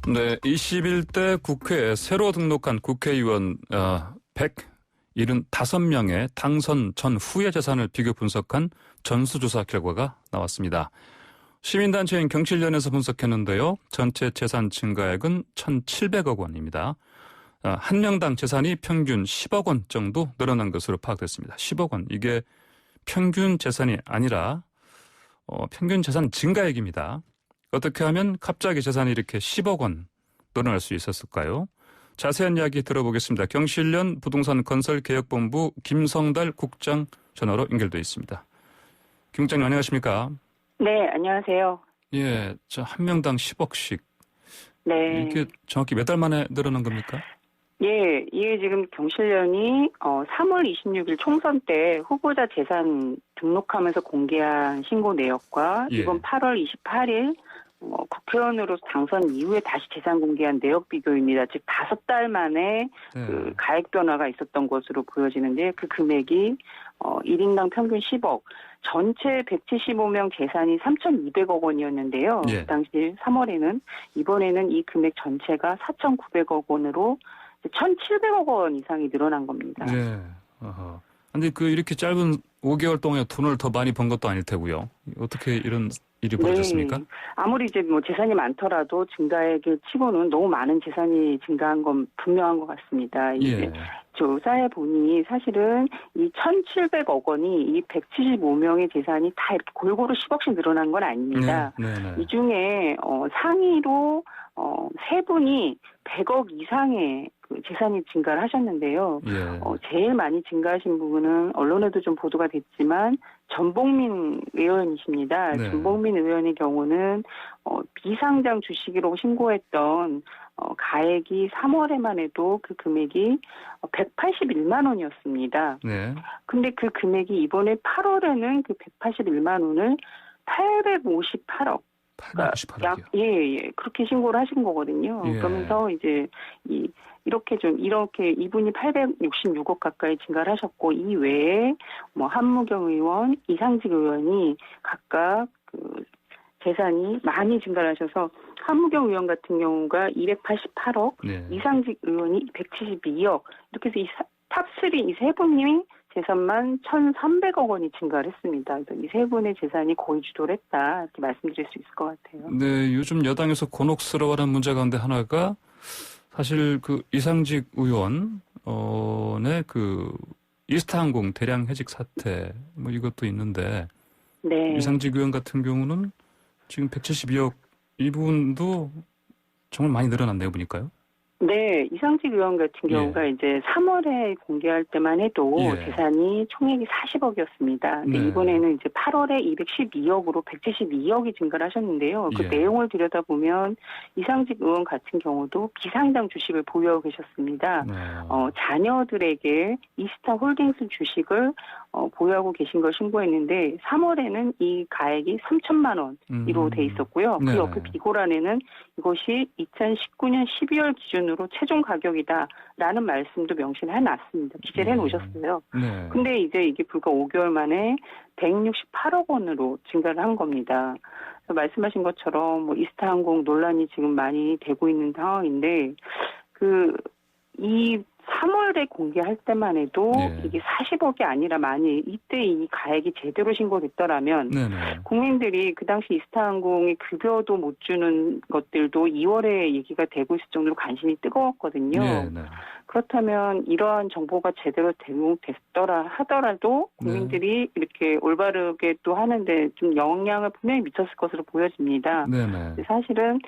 네, 21대 국회에 새로 등록한 국회의원 175명의 당선 전후의 재산을 비교 분석한 전수조사 결과가 나왔습니다. 시민단체인 경실련에서 분석했는데요. 전체 재산 증가액은 1,700억 원입니다. 한 명당 재산이 평균 10억 원 정도 늘어난 것으로 파악됐습니다. 10억 원, 이게 평균 재산이 아니라 평균 재산 증가액입니다. 어떻게 하면 갑자기 재산이 이렇게 10억 원 늘어날 수 있었을까요? 자세한 이야기 들어보겠습니다. 경실련 부동산 건설개혁본부 김성달 국장 전화로 연결되어 있습니다. 김 국장님 안녕하십니까? 네, 안녕하세요. 예, 한 명당 10억씩. 네. 이게 정확히 몇 달 만에 늘어난 겁니까? 예, 이게 지금 경실련이 3월 26일 총선 때 후보자 재산 등록하면서 공개한 신고 내역과 이번 8월 28일 국회의원으로 당선 이후에 다시 재산 공개한 내역 비교입니다. 즉 5달 만에 그 가액 변화가 있었던 것으로 보여지는데 그 금액이 1인당 평균 10억, 전체 175명 재산이 3,200억 원이었는데요. 그 당시 3월에는 이번에는 이 금액 전체가 4,900억 원으로 1,700억 원 이상이 늘어난 겁니다. 네. 근데 이렇게 짧은 5개월 동안에 돈을 더 많이 번 것도 아닐 테고요. 어떻게 이런 일이 벌어졌습니까? 네. 아무리 이제 재산이 많더라도 증가액을 치고는 너무 많은 재산이 증가한 건 분명한 것 같습니다. 이제 조사해 보니 사실은 이 1,700억 원이 이 175명의 재산이 다 이렇게 골고루 10억씩 늘어난 건 아닙니다. 이 중에 상위로 세 분이 100억 이상의 그 재산이 증가를 하셨는데요. 제일 많이 증가하신 부분은 언론에도 좀 보도가 됐지만 전복민 의원이십니다. 전복민 의원의 경우는 비상장 주식으로 신고했던 가액이 3월에만 해도 그 금액이 181만 원이었습니다. 근데 그 금액이 이번에 8월에는 그 181만 원을 858억. 858억이요? 예, 그렇게 신고를 하신 거거든요. 그러면서 이제 이렇게 이분이 866억 가까이 증가를 하셨고, 이 외에 한무경 의원, 이상직 의원이 각각 그 재산이 많이 증가를 하셔서 한무경 의원 같은 경우가 288억, 이상직 의원이 172억, 이렇게 해서 이 탑3, 이 세 분이 재산만 1,300억 원이 증가를 했습니다. 그래서 이 세 분의 재산이 거의 주도를 했다, 이렇게 말씀드릴 수 있을 것 같아요. 네, 요즘 여당에서 곤혹스러워하는 문제 가운데 하나가 사실 그 이상직 의원의 그 이스타항공 대량 해직 사태 이것도 있는데 이상직 의원 같은 경우는 지금 172억 이분도 정말 많이 늘어났네요, 보니까요. 네, 이상직 의원 같은 경우가 이제 3월에 공개할 때만 해도 재산이 총액이 40억이었습니다. 근데 이번에는 이제 8월에 212억으로 172억이 증가를 하셨는데요. 그 내용을 들여다보면 이상직 의원 같은 경우도 비상장 주식을 보유하고 계셨습니다. 자녀들에게 이스타홀딩스 주식을 보유하고 계신 걸 신고했는데 3월에는 이 가액이 3천만 원으로 돼 있었고요. 그 옆에 비고란에는 이것이 2019년 12월 기준으로 최종 가격이다라는 말씀도 명시를 해놨습니다. 기재를 해놓으셨어요. 근데 이제 이게 불과 5개월 만에 168억 원으로 증가를 한 겁니다. 말씀하신 것처럼 이스타항공 논란이 지금 많이 되고 있는 상황인데 이 3월에 공개할 때만 해도 이게 40억이 아니라 만일 이때 이 가액이 제대로 신고됐더라면 국민들이 그 당시 이스타항공이 급여도 못 주는 것들도 2월에 얘기가 되고 있을 정도로 관심이 뜨거웠거든요. 그렇다면 이러한 정보가 제대로 대응됐더라 하더라도 국민들이 이렇게 올바르게 또 하는데 좀 영향을 분명히 미쳤을 것으로 보여집니다. 사실은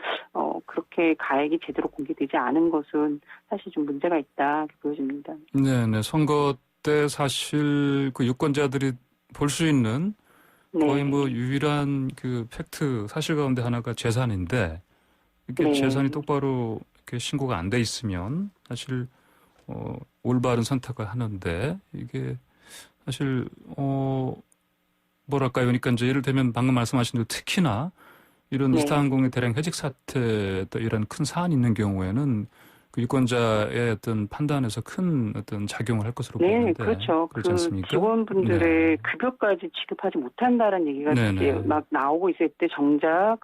그렇게 가액이 제대로 공개되지 않은 것은 사실 좀 문제가 있다 이렇게 보여집니다. 네네. 선거 때 사실 그 유권자들이 볼 수 있는 거의 유일한 그 팩트 사실 가운데 하나가 재산인데 이렇게 재산이 똑바로 이렇게 신고가 안 돼 있으면 사실 올바른 선택을 하는데 이게 사실 뭐랄까요? 그러니까 이제 예를 들면 방금 말씀하신 대로 특히나 이런 이스타항공의 대량 해직 사태 또 이런 큰 사안이 있는 경우에는 그 유권자의 어떤 판단에서 큰 어떤 작용을 할 것으로 네, 보이는데 그렇죠. 그렇지 않습니까? 직원분들의 급여까지 지급하지 못한다는 얘기가 이제 막 나오고 있을 때 정작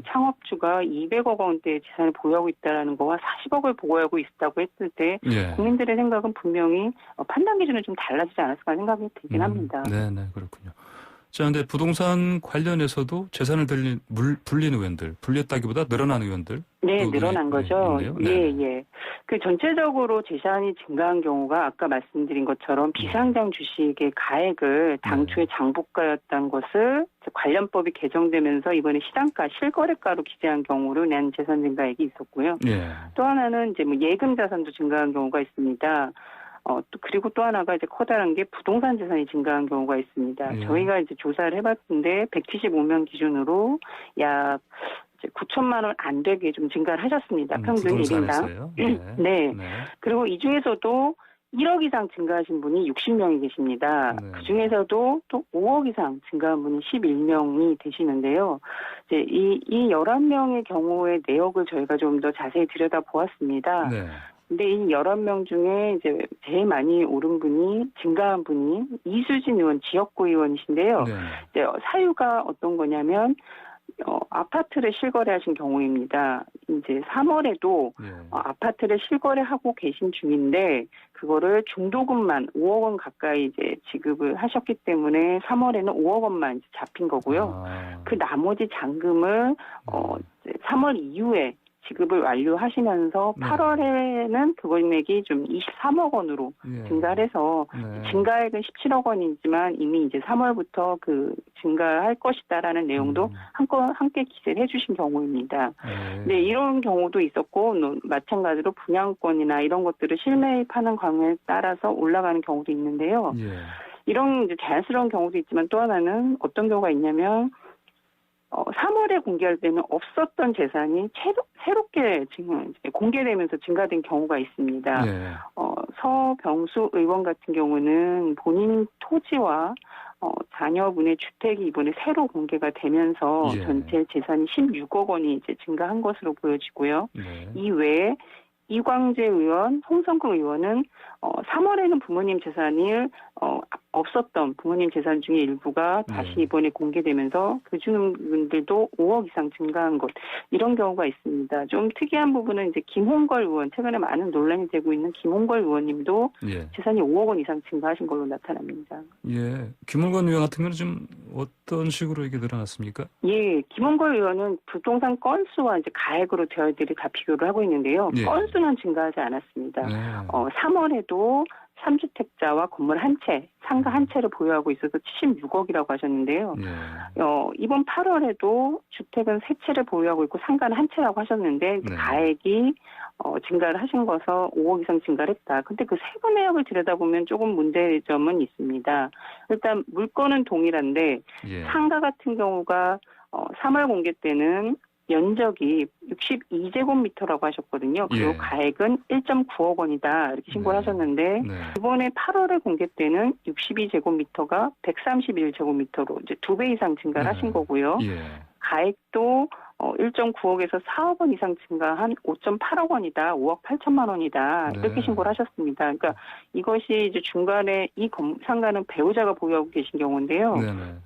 창업주가 200억 원대의 재산을 보유하고 있다라는 거와 40억을 보유하고 있다고 했을 때 국민들의 생각은 분명히 판단 기준은 좀 달라지지 않았을까 생각이 들긴 합니다. 네, 그렇군요. 자, 근데 부동산 관련해서도 재산을 불린 의원들, 불렸다기보다 늘어난 의원들. 네, 늘어난 거죠. 예. 그 전체적으로 재산이 증가한 경우가 아까 말씀드린 것처럼 비상장 주식의 가액을 당초에 장부가였던 것을 관련법이 개정되면서 이번에 시장가, 실거래가로 기재한 경우로 낸 재산 증가액이 있었고요. 또 하나는 이제 뭐 예금 자산도 증가한 경우가 있습니다. 그리고 또 하나가 이제 커다란 게 부동산 재산이 증가한 경우가 있습니다. 저희가 이제 조사를 해봤는데 175명 기준으로 약 9천만 원 안 되게 좀 증가를 하셨습니다. 평균 1인당. 네. 그리고 이 중에서도 1억 이상 증가하신 분이 60명이 계십니다. 그 중에서도 또 5억 이상 증가한 분이 11명이 되시는데요. 이제 이 11명의 경우의 내역을 저희가 좀 더 자세히 들여다보았습니다. 근데 이 11명 중에 이제 제일 많이 오른 분이, 증가한 분이 이수진 의원, 지역구 의원이신데요. 이제 사유가 어떤 거냐면, 아파트를 실거래하신 경우입니다. 이제 3월에도 아파트를 실거래하고 계신 중인데, 그거를 중도금만 5억 원 가까이 이제 지급을 하셨기 때문에 3월에는 5억 원만 이제 잡힌 거고요. 그 나머지 잔금을 3월 이후에 지급을 완료하시면서 8월에는 그 금액이 좀 23억 원으로 증가를 해서 증가액은 17억 원이지만 이미 이제 3월부터 그 증가할 것이다라는 내용도 함께 기재를 해주신 경우입니다. 네, 이런 경우도 있었고 마찬가지로 분양권이나 이런 것들을 실매입하는 광에 따라서 올라가는 경우도 있는데요. 이런 이제 자연스러운 경우도 있지만 또 하나는 어떤 경우가 있냐면 3월에 공개할 때는 없었던 재산이 새롭게 공개되면서 증가된 경우가 있습니다. 서병수 의원 같은 경우는 본인 토지와 자녀분의 주택이 이번에 새로 공개가 되면서 전체 재산이 16억 원이 이제 증가한 것으로 보여지고요. 이 외에 이광재 의원, 홍성국 의원은 3월에는 부모님 재산이 없었던 부모님 재산 중에 일부가 다시 이번에 공개되면서 그 분들도 5억 이상 증가한 것, 이런 경우가 있습니다. 좀 특이한 부분은 이제 김홍걸 의원, 최근에 많은 논란이 되고 있는 김홍걸 의원님도 재산이 5억 원 이상 증가하신 걸로 나타납니다. 김홍걸 의원 같은 경우는 좀 어떤 식으로 이게 늘어났습니까? 김홍걸 의원은 부동산 건수와 이제 가액으로 저희들이 다 비교를 하고 있는데요. 건수는 증가하지 않았습니다. 3월에도 3주택자와 건물 한 채, 상가 한 채를 보유하고 있어서 76억이라고 하셨는데요. 이번 8월에도 주택은 3채를 보유하고 있고 상가는 한 채라고 하셨는데 가액이 증가를 하신 것서 5억 이상 증가를 했다. 근데 그 세부 내역을 들여다보면 조금 문제점은 있습니다. 일단 물건은 동일한데 상가 같은 경우가 3월 공개 때는 면적이 62제곱미터라고 하셨거든요. 그리고 가액은 1.9억 원이다 이렇게 신고를 하셨는데 이번에 8월에 공개 때는 62제곱미터가 131제곱미터로 이제 2배 이상 증가를 하신 거고요. 가액도 1.9억에서 4억 원 이상 증가한 5.8억 원이다, 5억 8천만 원이다 이렇게 신고를 하셨습니다. 그러니까 이것이 이제 중간에 이 상가는 배우자가 보유하고 계신 경우인데요.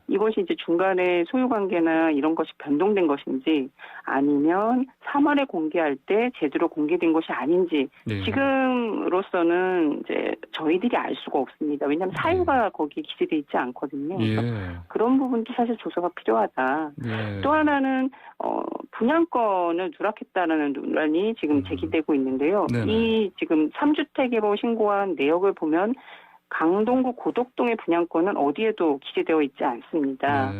이것이 이제 중간에 소유관계나 이런 것이 변동된 것인지 아니면 3월에 공개할 때 제대로 공개된 것이 아닌지 지금으로서는 이제 저희들이 알 수가 없습니다. 왜냐하면 사유가 거기에 기재돼 있지 않거든요. 그러니까 그런 부분도 사실 조사가 필요하다. 또 하나는 분양권을 누락했다는 논란이 지금 제기되고 있는데요. 이 지금 3주택으로 신고한 내역을 보면 강동구 고덕동의 분양권은 어디에도 기재되어 있지 않습니다.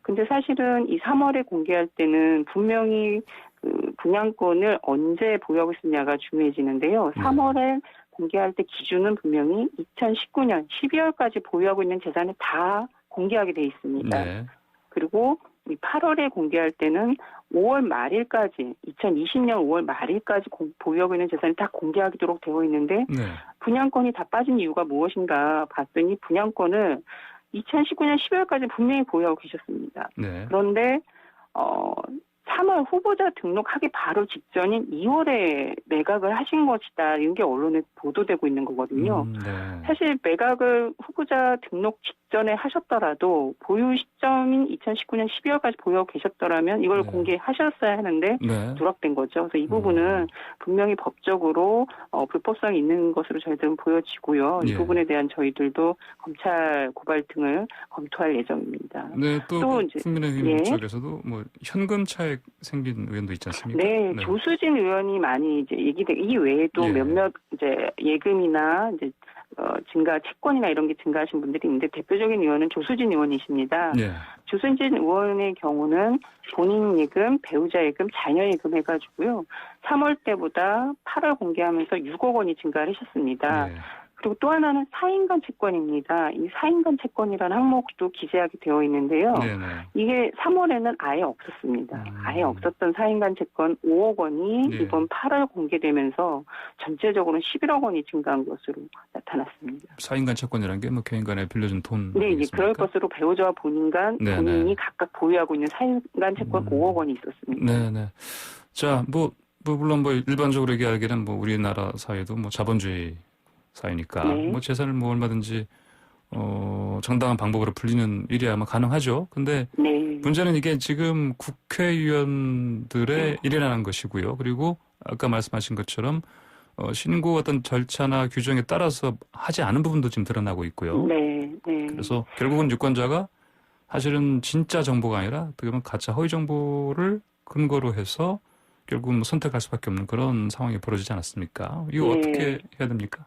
근데 사실은 이 3월에 공개할 때는 분명히 그 분양권을 언제 보유하고 있느냐가 중요해지는데요. 3월에 공개할 때 기준은 분명히 2019년 12월까지 보유하고 있는 재산을 다 공개하게 돼 있습니다. 그리고 8월에 공개할 때는 5월 말일까지 2020년 5월 말일까지 보유하고 있는 재산을 다 공개하도록 되어 있는데 분양권이 다 빠진 이유가 무엇인가 봤더니 분양권을 2019년 12월까지 분명히 보유하고 계셨습니다. 그런데 3월 후보자 등록하기 바로 직전인 2월에 매각을 하신 것이다. 이게 언론에 보도되고 있는 거거든요. 네. 사실 매각을 후보자 등록 직전에 하셨더라도 보유 시점인 2019년 12월까지 보유하고 계셨더라면 이걸 네. 공개하셨어야 하는데 네. 누락된 거죠. 그래서 이 부분은 분명히 법적으로 불법성이 있는 것으로 저희들은 보여지고요. 이 예. 부분에 대한 저희들도 검찰 고발 등을 검토할 예정입니다. 네, 또 이제 국민의힘 예. 쪽에서도 뭐 현금 차익 생긴 의원도 있지 않습니까? 네, 조수진 의원이 많이 이제 이 외에도 예. 몇몇 이제 예금이나 이제 증가 채권이나 이런 게 증가하신 분들이 있는데 대표적인 의원은 조수진 의원이십니다. 예. 조수진 의원의 경우는 본인 예금, 배우자 예금, 자녀 예금 해가지고요. 3월 때보다 8월 공개하면서 6억 원이 증가를 하셨습니다. 예. 그리고 또 하나는 4인간 채권입니다. 이 4인간 채권이라는 항목도 기재하게 되어 있는데요. 네네. 이게 3월에는 아예 없었습니다. 아예 없었던 4인간 채권 5억 원이 예. 이번 8월 공개되면서 전체적으로 11억 원이 증가한 것으로 나타났습니다. 4인간 채권이라는 게 뭐 개인 간에 빌려준 돈. 네, 이제 그럴 것으로 배우자와 본인이 각각 보유하고 있는 4인간 채권 5억 원이 있었습니다. 네네. 자, 물론 일반적으로 얘기하기에는 우리나라 사회도 자본주의 사회니까 네. 재산을 얼마든지 정당한 방법으로 불리는 일이 아마 가능하죠. 근데 네. 문제는 이게 지금 국회의원들의 일이라는 것이고요. 그리고 아까 말씀하신 것처럼 신고 어떤 절차나 규정에 따라서 하지 않은 부분도 지금 드러나고 있고요. 네. 네. 그래서 결국은 유권자가 사실은 진짜 정보가 아니라 어떻게 보면 가짜 허위 정보를 근거로 해서 결국은 선택할 수밖에 없는 그런 상황이 벌어지지 않았습니까? 이거 네. 어떻게 해야 됩니까?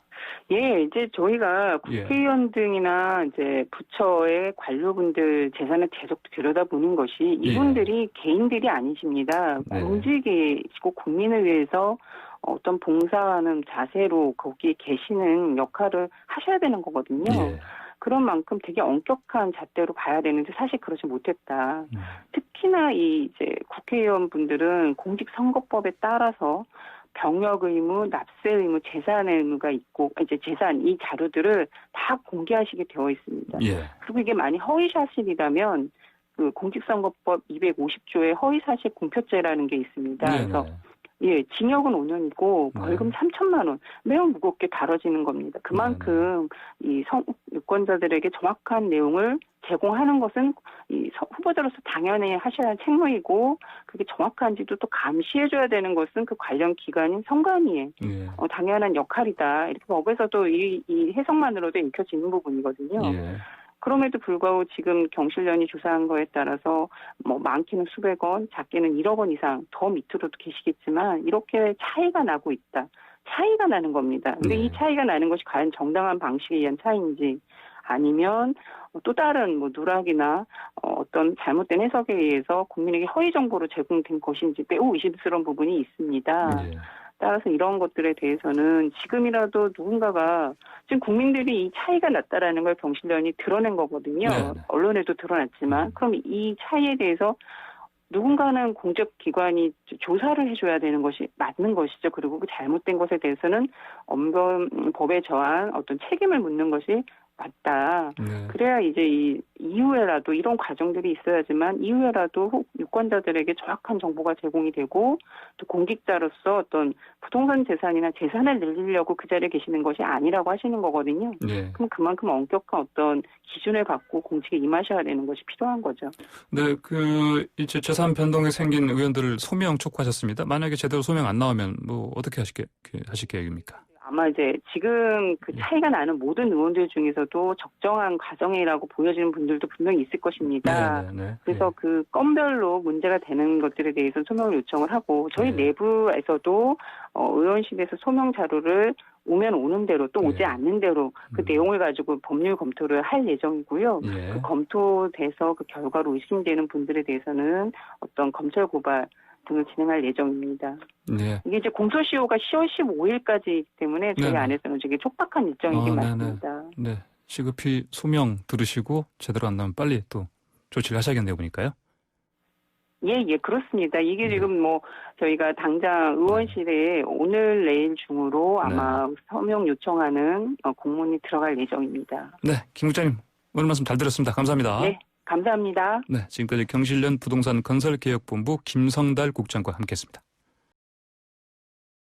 예, 이제 저희가 국회의원 등이나 이제 부처의 관료분들 재산을 계속 들여다보는 것이 이분들이 개인들이 아니십니다. 네. 공직이시고 국민을 위해서 어떤 봉사하는 자세로 거기에 계시는 역할을 하셔야 되는 거거든요. 예. 그런 만큼 되게 엄격한 잣대로 봐야 되는데 사실 그러지 못했다. 특히나 이제 국회의원 분들은 공직선거법에 따라서 병역 의무, 납세 의무, 재산 의무가 있고 이제 재산 이 자료들을 다 공개하시게 되어 있습니다. 예. 그리고 이게 만약 허위사실이라면 그 공직선거법 250조에 허위사실 공표죄라는 게 있습니다. 네네. 그래서 징역은 5년이고 벌금 3천만 원 매우 무겁게 다뤄지는 겁니다. 그만큼 이 유권자들에게 정확한 내용을 제공하는 것은 이 후보자로서 당연히 하셔야 할 책무이고 그게 정확한지도 또 감시해줘야 되는 것은 그 관련 기관인 선관위의 당연한 역할이다. 이렇게 법에서도 이 해석만으로도 읽혀지는 부분이거든요. 예. 그럼에도 불구하고 지금 경실련이 조사한 거에 따라서 많게는 수백 원, 작게는 1억 원 이상 더 밑으로도 계시겠지만 이렇게 차이가 나고 있다. 차이가 나는 겁니다. 근데 이 차이가 나는 것이 과연 정당한 방식에 의한 차이인지 아니면 또 다른 누락이나 어떤 잘못된 해석에 의해서 국민에게 허위 정보로 제공된 것인지 매우 의심스러운 부분이 있습니다. 예. 따라서 이런 것들에 대해서는 지금이라도 누군가가 지금 국민들이 이 차이가 났다라는 걸 경실련이 드러낸 거거든요. 네네. 언론에도 드러났지만 그럼 이 차이에 대해서 누군가는 공적기관이 조사를 해줘야 되는 것이 맞는 것이죠. 그리고 그 잘못된 것에 대해서는 법에 저한 어떤 책임을 묻는 것이 맞다. 네. 그래야 이제 이 이후에라도 이런 과정들이 있어야지만 이후에라도 유권자들에게 정확한 정보가 제공이 되고 또 공직자로서 어떤 부동산 재산이나 재산을 늘리려고 그 자리에 계시는 것이 아니라고 하시는 거거든요. 네. 그럼 그만큼 엄격한 어떤 기준을 갖고 공직에 임하셔야 되는 것이 필요한 거죠. 네, 이제 재산 변동에 생긴 의원들을 소명 촉구하셨습니다. 만약에 제대로 소명 안 나오면 어떻게 하실 계획입니까? 아마 이제 지금 그 차이가 나는 모든 의원들 중에서도 적정한 과정이라고 보여지는 분들도 분명히 있을 것입니다. 네. 그래서 그 건별로 문제가 되는 것들에 대해서 소명을 요청을 하고 저희 내부에서도 의원실에서 소명 자료를 오면 오는 대로 또 오지 않는 대로 그 내용을 가지고 법률 검토를 할 예정이고요. 그 검토돼서 그 결과로 의심되는 분들에 대해서는 어떤 검찰 고발 등을 진행할 예정입니다. 네. 이게 이제 공소시효가 10월 15일까지이기 때문에 저희 안에서는 되게 촉박한 일정이긴 맞습니다. 네. 시급히 소명 들으시고 제대로 안 나오면 빨리 또 조치를 하셔야겠네요, 보니까요. 예, 그렇습니다. 이게 지금 저희가 당장 의원실에 오늘 내일 중으로 아마 서명 요청하는 공문이 들어갈 예정입니다. 네, 김 국장님 오늘 말씀 잘 들었습니다. 감사합니다. 네. 감사합니다. 네, 지금까지 경실련 부동산 건설개혁본부 김성달 국장과 함께했습니다.